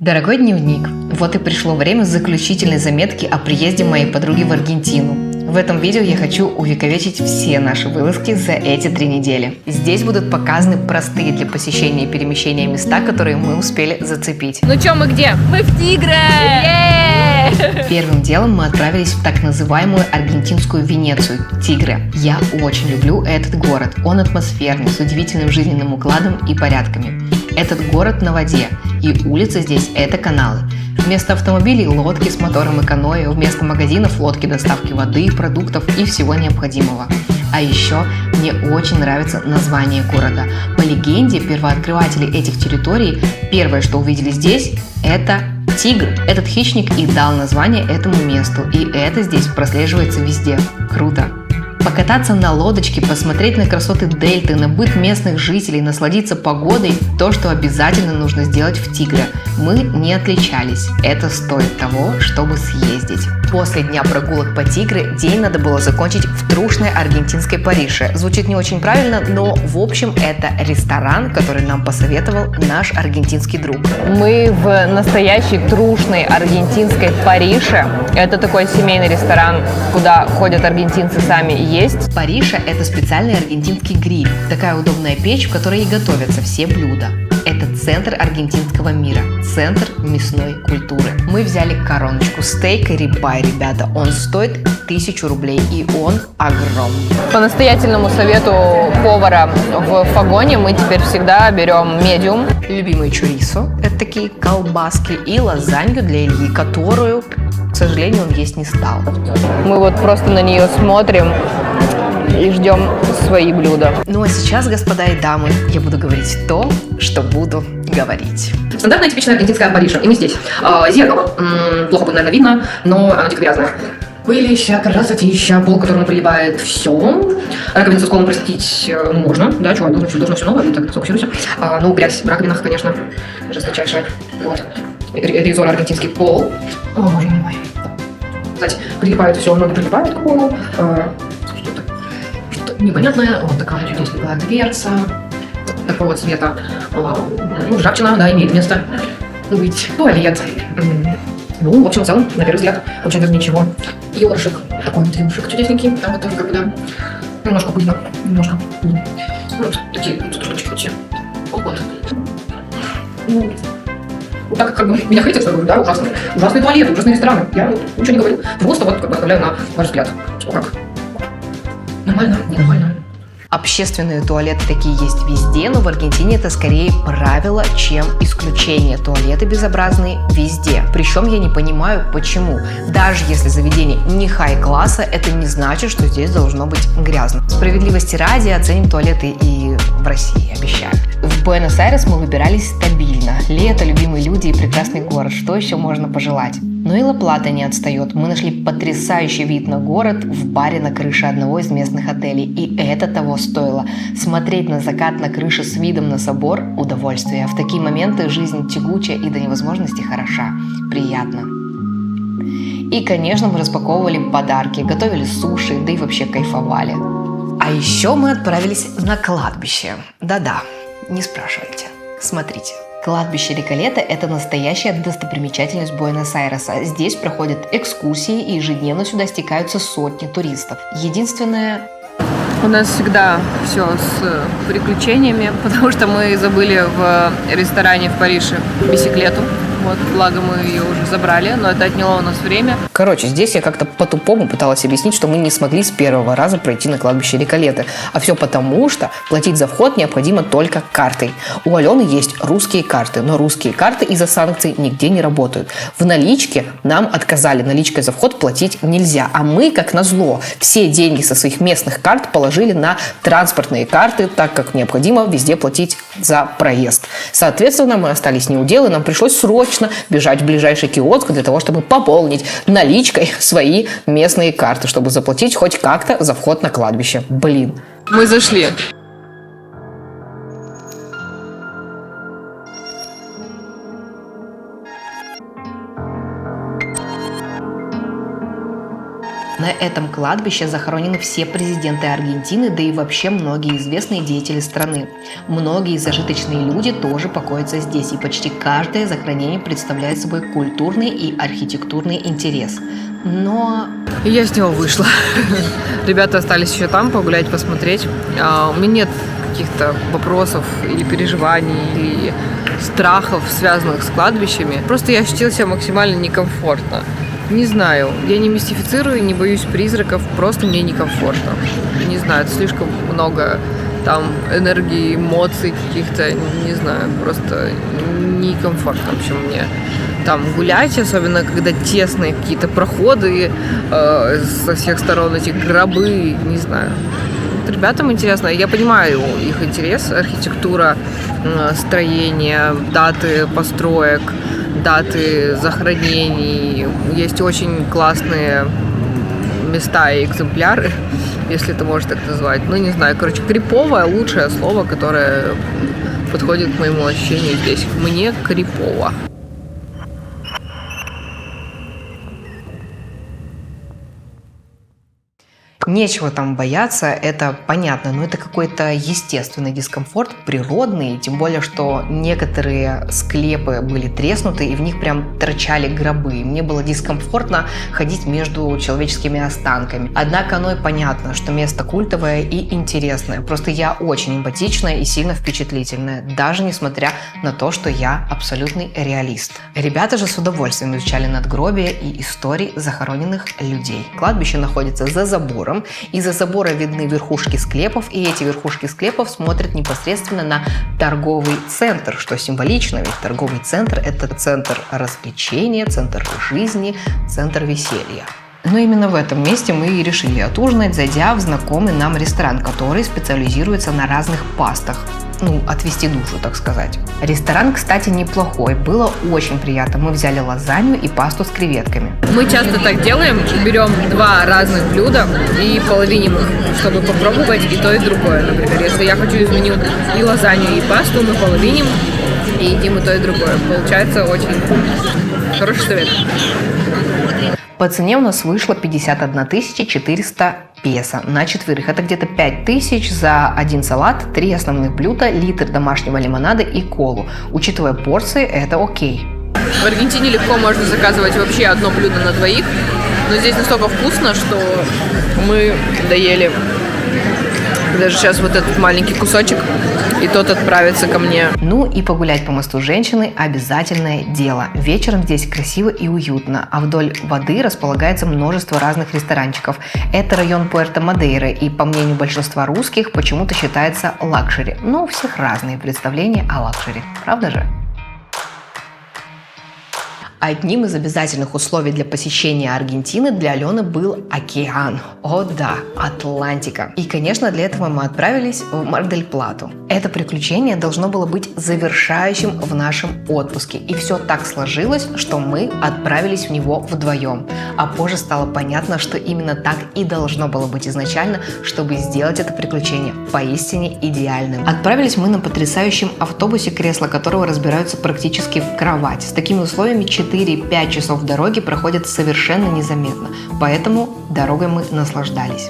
Дорогой дневник, вот и пришло время заключительной заметки о приезде моей подруги в Аргентину. В этом видео я хочу увековечить все наши вылазки за эти 3 недели. Здесь будут показаны простые для посещения и перемещения места, которые мы успели зацепить. Ну чё, мы где? Мы в Тигре! Первым делом мы отправились в так называемую аргентинскую Венецию, Тигре. Я очень люблю этот город. Он атмосферный, с удивительным жизненным укладом и порядками. Этот город на воде, и улицы здесь – это каналы. Вместо автомобилей – лодки с мотором и каноэ, вместо магазинов – лодки доставки воды, продуктов и всего необходимого. А еще мне очень нравится название города. По легенде, первооткрыватели этих территорий первое, что увидели здесь – это тигр. Этот хищник и дал название этому месту, и это здесь прослеживается везде. Круто! Покататься на лодочке, посмотреть на красоты дельты, на быт местных жителей, насладиться погодой – то, что обязательно нужно сделать в Тигре. Мы не отличались. Это стоит того, чтобы съездить. После дня прогулок по Тигре день надо было закончить в трушной аргентинской Парише. Звучит не очень правильно, но в общем это ресторан, который нам посоветовал наш аргентинский друг. Мы в настоящей трушной аргентинской Парише. Это такой семейный ресторан, куда ходят аргентинцы сами есть. Париша – это специальный аргентинский гриль. Такая удобная печь, в которой и готовятся все блюда. Это центр аргентинского мира, центр мясной культуры. Мы взяли короночку стейка рибай, ребята. Он стоит 1000 рублей, и он огромный. По настоятельному совету повара в Фагоне мы теперь всегда берем медиум. Любимый чурисо – это такие колбаски, и лазанью для Ильи, которую, к сожалению, он есть не стал. Мы вот просто на нее смотрим и ждем свои блюда. Ну а сейчас, господа и дамы, я буду говорить то, что буду говорить. Стандартная типичная аргентинская Парижа, и мы здесь. Зеркало. Плохо будет, наверное, видно, но оно дико грязное. Пылища, красотища, пол, к которому прилипает все. Раковину со сколом простить можно. Да, чувак, должно все новое, так сфокусируйся. Ну, грязь в раковинах, конечно, жесточайшая. Вот. Резор аргентинский пол. О, боже мой. Кстати, прилипает все, но не прилипает к полу. Что-то непонятное. Вот такая здесь была дверца. Такого цвета. Ну, ржавчина, да, имеет место быть. Туалет. Ну, в общем, в целом, на первый взгляд, очень даже ничего. Ёршик. Такой вот ёршик чудесненький. Там вот как бы, да, немножко пыльно. Немножко. Ну, вот такие строчки вот все. Вот. Ну, вот так как бы меня хейтят, что говорю, да, ужасный. Ужасные туалеты, ужасные рестораны. Я ничего не говорю. Просто вот как бы оставляю на ваш взгляд. Что как? Нормально? Ненормально. Общественные туалеты такие есть везде, но в Аргентине это скорее правило, чем исключение. Туалеты безобразные везде. Причем я не понимаю, почему. Даже если заведение не хай-класса, это не значит, что здесь должно быть грязно. Справедливости ради оценим туалеты и в России, обещаю. В Буэнос-Айрес мы выбирались стабильно. Лето, любимые люди и прекрасный город. Что еще можно пожелать? Но и Ла-Плата не отстает. Мы нашли потрясающий вид на город в баре на крыше одного из местных отелей. И это того стоило. Смотреть на закат на крыше с видом на собор – удовольствие. В такие моменты жизнь тягучая и до невозможности хороша. Приятно. И, конечно, мы распаковывали подарки, готовили суши, да и вообще кайфовали. А еще мы отправились на кладбище. Да-да, не спрашивайте. Смотрите. Кладбище Реколета – это настоящая достопримечательность Буэнос-Айреса. Здесь проходят экскурсии, и ежедневно сюда стекаются сотни туристов. Единственное… У нас всегда все с приключениями, потому что мы забыли в ресторане в Париже бисиклету. Вот, благо мы ее уже забрали, но это отняло у нас время. Короче, здесь я как-то по-тупому пыталась объяснить, что мы не смогли с первого раза пройти на кладбище Реколеты. А все потому, что платить за вход необходимо только картой. У Алены есть русские карты, но русские карты из-за санкций нигде не работают. В наличке нам отказали. Наличкой за вход платить нельзя. А мы, как назло, все деньги со своих местных карт положили на транспортные карты, так как необходимо везде платить за проезд. Соответственно, мы остались неуделы, нам пришлось срочно бежать в ближайший киоск для того, чтобы пополнить наличкой свои местные карты, чтобы заплатить хоть как-то за вход на кладбище. Блин. Мы зашли. На этом кладбище захоронены все президенты Аргентины, да и вообще многие известные деятели страны. Многие зажиточные люди тоже покоятся здесь, и почти каждое захоронение представляет собой культурный и архитектурный интерес. Но... Я с него вышла. Ребята остались еще там погулять, посмотреть. У меня нет каких-то вопросов или переживаний, или страхов, связанных с кладбищами. Просто я ощутила себя максимально некомфортно. Не знаю, я не мистифицирую, не боюсь призраков, просто мне некомфортно. Не знаю, это слишком много там энергии, эмоций каких-то, не знаю, просто некомфортно, в общем, мне там гулять, особенно когда тесные какие-то проходы со всех сторон, эти гробы, не знаю. Вот ребятам интересно, я понимаю их интерес, архитектура, строение, даты построек, даты захоронений. Есть очень классные места и экземпляры, если это можно так назвать. Ну, не знаю, короче, криповое лучшее слово, которое подходит к моему ощущению здесь. Мне крипово. Нечего там бояться, это понятно, но это какой-то естественный дискомфорт, природный, тем более, что некоторые склепы были треснуты, и в них прям торчали гробы. Мне было дискомфортно ходить между человеческими останками. Однако оно и понятно, что место культовое и интересное. Просто я очень эмпатичная и сильно впечатлительная, даже несмотря на то, что я абсолютный реалист. Ребята же с удовольствием изучали надгробия и истории захороненных людей. Кладбище находится за забором. Из-за забора видны верхушки склепов, и эти верхушки склепов смотрят непосредственно на торговый центр, что символично, ведь торговый центр – это центр развлечения, центр жизни, центр веселья. Но именно в этом месте мы и решили отужинать, зайдя в знакомый нам ресторан, который специализируется на разных пастах. Отвести душу, так сказать. Ресторан, кстати, неплохой. Было очень приятно. Мы взяли лазанью и пасту с креветками. Мы часто так делаем. Берем два разных блюда и половиним их, чтобы попробовать и то, и другое. Например, если я хочу из меню и лазанью, и пасту, мы половиним и едим и то, и другое. Получается очень хороший совет. По цене у нас вышло 51 400 песо на четверых. Это где-то 5000 за один салат, 3 основных блюда, литр домашнего лимонада и колу. Учитывая порции, это окей. В Аргентине легко можно заказывать вообще одно блюдо на двоих, но здесь настолько вкусно, что мы доели даже сейчас вот этот маленький кусочек, и тот отправится ко мне. И погулять по мосту женщины – обязательное дело. Вечером здесь красиво и уютно, а вдоль воды располагается множество разных ресторанчиков. Это район Пуэрто-Мадейро, и по мнению большинства русских почему-то считается лакшери. Но у всех разные представления о лакшери, правда же? Одним из обязательных условий для посещения Аргентины для Алены был океан. О да, Атлантика. И, конечно, для этого мы отправились в Мар-дель-Плату. Это приключение должно было быть завершающим в нашем отпуске. И все так сложилось, что мы отправились в него вдвоем. А позже стало понятно, что именно так и должно было быть изначально, чтобы сделать это приключение поистине идеальным. Отправились мы на потрясающем автобусе, кресла которого разбираются практически в кровать. С такими условиями 4-5 часов дороги проходят совершенно незаметно, поэтому дорогой мы наслаждались.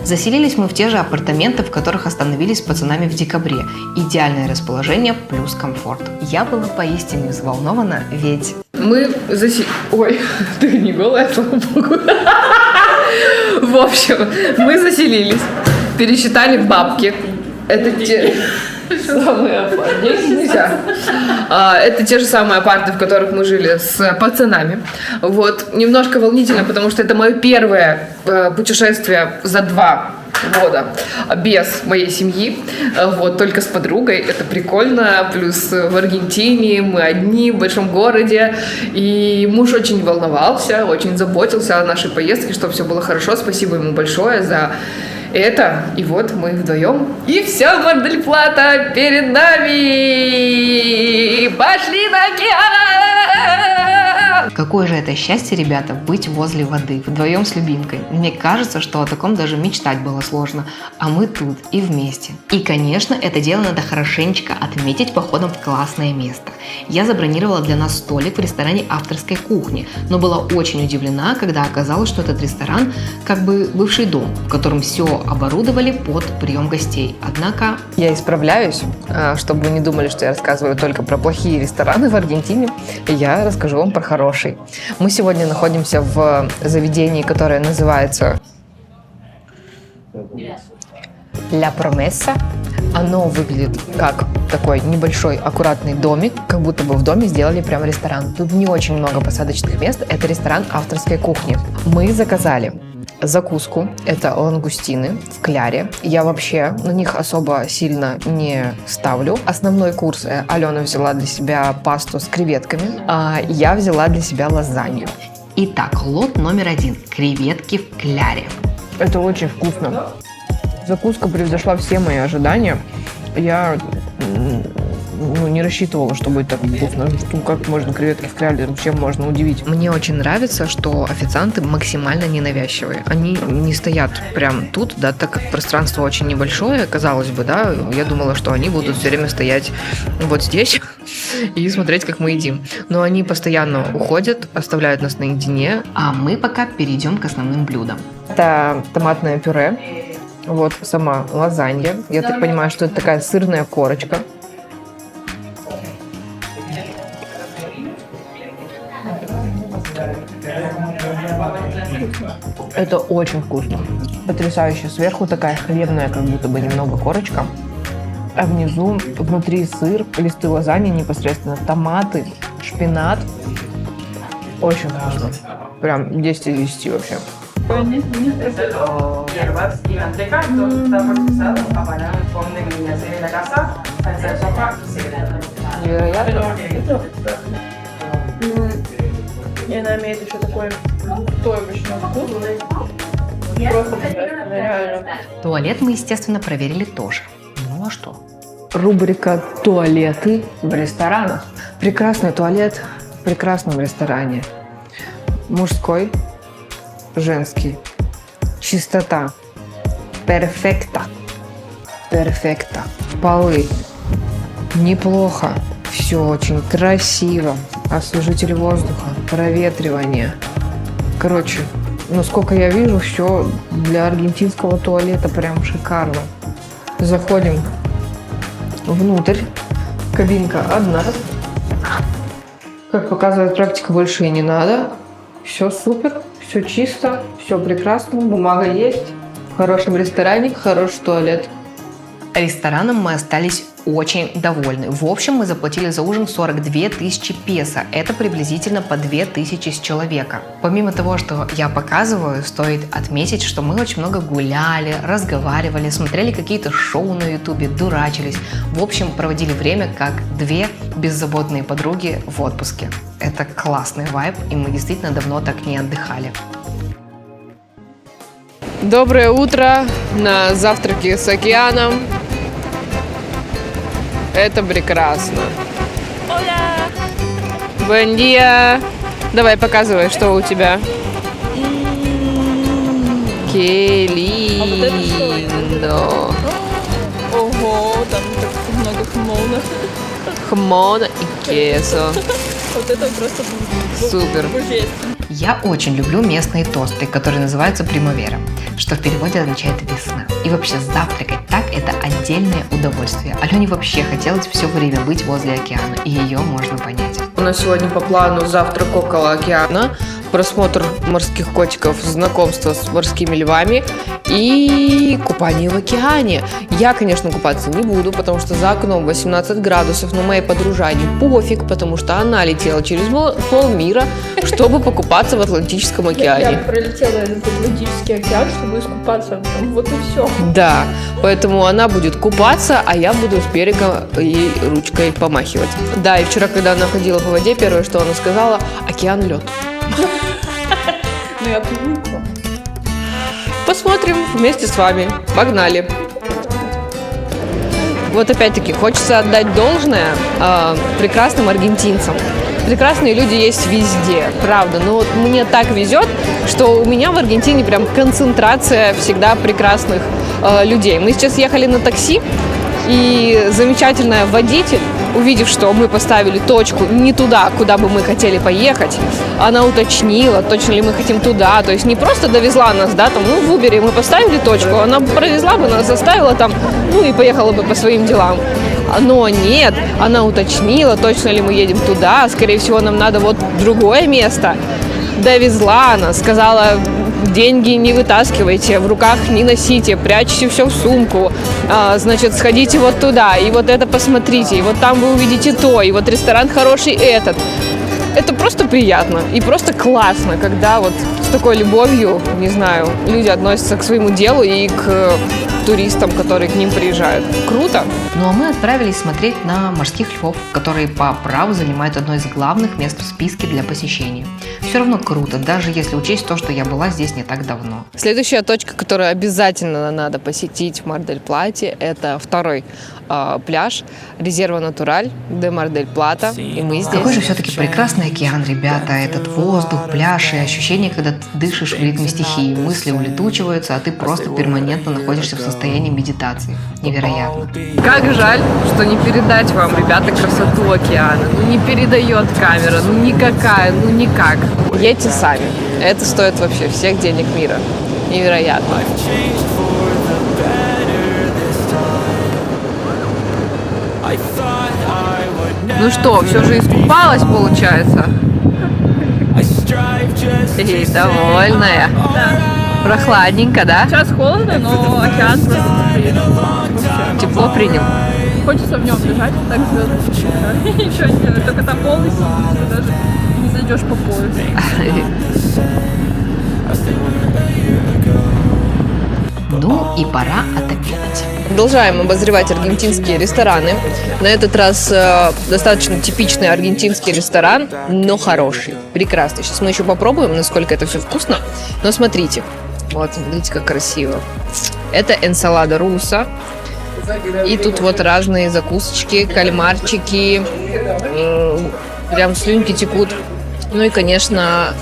Заселились мы в те же апартаменты, в которых остановились с пацанами в декабре. Идеальное расположение плюс комфорт. Я была поистине взволнована, ведь... Ой, ты не голая, слава богу. В общем, мы заселились, пересчитали бабки. Это те... самые апарты. Нельзя. Это те же самые апарты, в которых мы жили с пацанами. Вот. Немножко волнительно, потому что это мое первое путешествие за 2 года без моей семьи. Вот. Только с подругой. Это прикольно. Плюс в Аргентине мы одни в большом городе. И муж очень волновался, очень заботился о нашей поездке, чтобы все было хорошо. Спасибо ему большое за это. И вот мы вдвоем. И все, Мар-дель-Плата перед нами. Пошли на океан! Какое же это счастье, ребята, быть возле воды, вдвоем с любимкой. Мне кажется, что о таком даже мечтать было сложно, а мы тут и вместе. И, конечно, это дело надо хорошенечко отметить походом в классное место. Я забронировала для нас столик в ресторане авторской кухни, но была очень удивлена, когда оказалось, что этот ресторан как бы бывший дом, в котором все оборудовали под прием гостей. Однако... Я исправляюсь, чтобы вы не думали, что я рассказываю только про плохие рестораны в Аргентине. Я расскажу вам про хорошие. Мы сегодня находимся в заведении, которое называется La Promesa. Оно выглядит как такой небольшой аккуратный домик, как будто бы в доме сделали прям ресторан. Тут не очень много посадочных мест, это ресторан авторской кухни. Мы заказали закуску, это лангустины в кляре. Я вообще на них особо сильно не ставлю. Основной курс Алена взяла для себя пасту с креветками, а я взяла для себя лазанью. Итак, лот номер 1. Креветки в кляре. Это очень вкусно. Закуска превзошла все мои ожидания. Я не рассчитывала, что будет так вкусно. Как можно креветки в кляре, чем можно удивить. Мне очень нравится, что официанты максимально ненавязчивые. Они не стоят прям тут, да, так как пространство очень небольшое, казалось бы, да. Я думала, что они будут все время стоять вот здесь и смотреть, как мы едим. Но они постоянно уходят, оставляют нас наедине. А мы пока перейдем к основным блюдам. Это томатное пюре. Вот сама лазанья. Я так понимаю, что это такая сырная корочка. Это очень вкусно. Потрясающе. Сверху такая хлебная, как будто бы немного корочка. А внизу, внутри сыр, листы лазаньи непосредственно, томаты, шпинат. Очень вкусно. Прям 10 из 10 вообще. Hierbas y manteca, todo está procesado para con eliminación en la casa, salsa de soja y secreto. Невероятно. И она имеет еще такой густой вкус. Просто реально. Туалет мы, естественно, проверили тоже. Ну а что? Рубрика «Туалеты в ресторанах». Прекрасный туалет в прекрасном ресторане. Мужской, женский. Чистота. Перфекта. Перфекта. Полы. Неплохо. Все очень красиво. Освежитель воздуха. Проветривание. Короче, сколько я вижу, все для аргентинского туалета прям шикарно. Заходим внутрь. Кабинка одна. Как показывает практика, больше и не надо. Все супер, все чисто, все прекрасно, бумага есть. В хорошем ресторане хороший туалет. Рестораном мы остались очень довольны. В общем, мы заплатили за ужин 42 тысячи песо. Это приблизительно по 2000 с человека. Помимо того, что я показываю, стоит отметить, что мы очень много гуляли, разговаривали, смотрели какие-то шоу на ютубе, дурачились. В общем, проводили время как две беззаботные подруги в отпуске. Это классный вайб, и мы действительно давно так не отдыхали. Доброе утро на завтраке с океаном. Это прекрасно. Оля! Buen día. Давай, показывай, что у тебя. Qué lindo. Ого, там так много хмона. Хмон и queso. Вот это просто Супер. божественно. Я очень люблю местные тосты, которые называются примавера, что в переводе означает весна. И вообще завтракать так – это отдельное удовольствие. Алене вообще хотелось все время быть возле океана, и ее можно понять. У нас сегодня по плану завтрак около океана, просмотр морских котиков, знакомство с морскими львами и купание в океане. Я, конечно, купаться не буду, потому что за окном 18 градусов, но моей подружане пофиг, потому что она летела через полмира, чтобы покупаться в Атлантическом Я океане. пролетела этот Атлантический океан, чтобы искупаться в нем. Вот и все. Да, поэтому она будет купаться, а я буду с берега ей ручкой помахивать. Да, и вчера, когда она ходила по воде, первое, что она сказала: океан лед. Ну я привыкла. Посмотрим вместе с вами. Погнали. Вот опять-таки хочется отдать должное прекрасным аргентинцам. прекрасные люди есть везде, правда. Но вот мне так везет, что у меня в Аргентине прям концентрация всегда прекрасных людей. Мы сейчас ехали на такси, и замечательная водитель, увидев, что мы поставили точку не туда, куда бы мы хотели поехать, она уточнила, точно ли мы хотим туда. То есть не просто довезла нас, да, там, в Uber мы поставили точку, она провезла бы нас, заставила там, и поехала бы по своим делам. Но нет, она уточнила, точно ли мы едем туда, скорее всего, нам надо вот в другое место. Довезла она, сказала: деньги не вытаскивайте, в руках не носите, прячьте все в сумку, значит, сходите вот туда, и вот это посмотрите, и вот там вы увидите то, и вот ресторан хороший этот. Это просто приятно и просто классно, когда вот с такой любовью, не знаю, люди относятся к своему делу и к туристам, которые к ним приезжают. Круто! Ну а мы отправились смотреть на морских львов, которые по праву занимают одно из главных мест в списке для посещения. Все равно круто, даже если учесть то, что я была здесь не так давно. Следующая точка, которую обязательно надо посетить в Мар-дель-Плате, это второй пляж резерва Натураль де Мар-дель-Плата. И мы здесь. Какой же все-таки прекрасный океан, ребята. Этот воздух, пляж и ощущение, когда ты дышишь в ритме стихии. Мысли улетучиваются, а ты просто перманентно находишься в состоянии медитации. Невероятно. Как жаль, что не передать вам, ребята, красоту океана. Не передает камера, никакая, никак. Едьте сами. Это стоит вообще всех денег мира. Невероятно. Ну что, все же искупалась, получается? Эй, довольная. Да. Прохладненько, да? Сейчас холодно, но океан просто вообще. Тепло принял. Хочется в нем лежать, так звезды. Ничего не делать, только там полный сидишь, ты даже не зайдешь по пояс. Ну и пора отобедать. Продолжаем обозревать аргентинские рестораны. На этот раз достаточно типичный аргентинский ресторан, но хороший, прекрасный. Сейчас мы еще попробуем, насколько это все вкусно. Но смотрите, вот, смотрите, как красиво. Это энсалада руса. И тут вот разные закусочки, кальмарчики, прям слюнки текут. Ну и, конечно,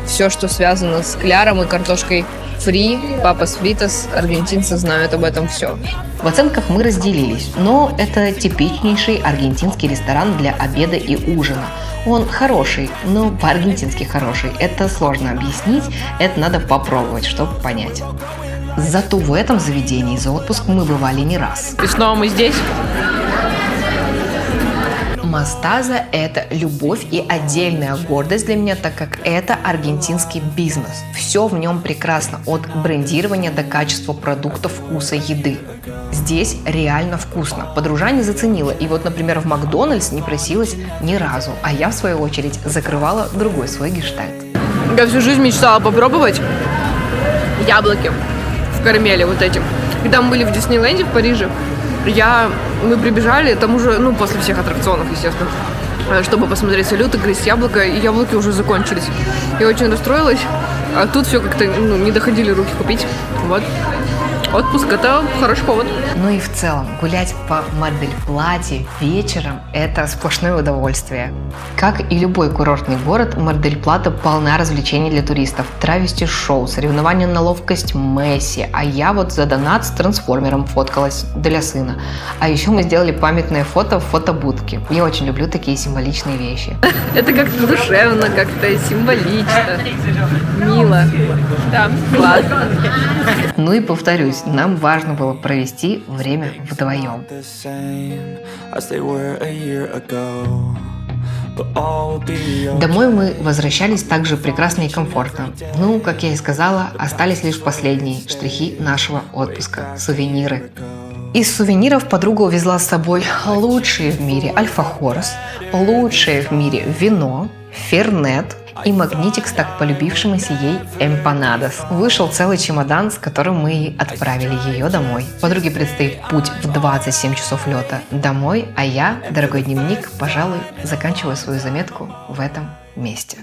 все, что связано с кляром и картошкой фри, папас фритос, аргентинцы знают об этом все. В оценках мы разделились, но это типичнейший аргентинский ресторан для обеда и ужина. Он хороший, но по-аргентински хороший. Это сложно объяснить, это надо попробовать, чтобы понять. Зато в этом заведении за отпуск мы бывали не раз. И снова мы здесь. Мостаза – это любовь и отдельная гордость для меня, так как это аргентинский бизнес. Все в нем прекрасно, от брендирования до качества продуктов, вкуса еды. Здесь реально вкусно. Подружане заценила, и вот, например, в Макдональдс не просилась ни разу, а я, в свою очередь, закрывала другой свой гештальт. Я всю жизнь мечтала попробовать яблоки в карамели вот эти. Когда мы были в Диснейленде в Париже, мы прибежали, там уже, после всех аттракционов, естественно, чтобы посмотреть салют и грызть яблоко, и яблоки уже закончились. Я очень расстроилась, а тут все как-то, не доходили руки купить. Вот. Отпуск – это хороший повод. Ну и в целом, гулять по Мар-дель-Плате вечером – это сплошное удовольствие. Как и любой курортный город, Мар-дель-Плата полна развлечений для туристов. Травести-шоу, соревнования на ловкость Месси, а я вот за донат с трансформером фоткалась для сына. А еще мы сделали памятное фото в фотобудке. Я очень люблю такие символичные вещи. Это как-то душевно, как-то символично, мило. Да, классно. Ну и повторюсь, нам важно было провести время вдвоем. Домой мы возвращались также прекрасно и комфортно. Ну, как я и сказала, остались лишь последние штрихи нашего отпуска – сувениры. Из сувениров подруга увезла с собой лучшие в мире альфахорс, лучшее в мире вино, фернет и магнитик с так полюбившимися ей эмпанадос. Вышел целый чемодан, с которым мы отправили ее домой. Подруге предстоит путь в 27 часов лета домой, а я, дорогой дневник, пожалуй, заканчиваю свою заметку в этом месте.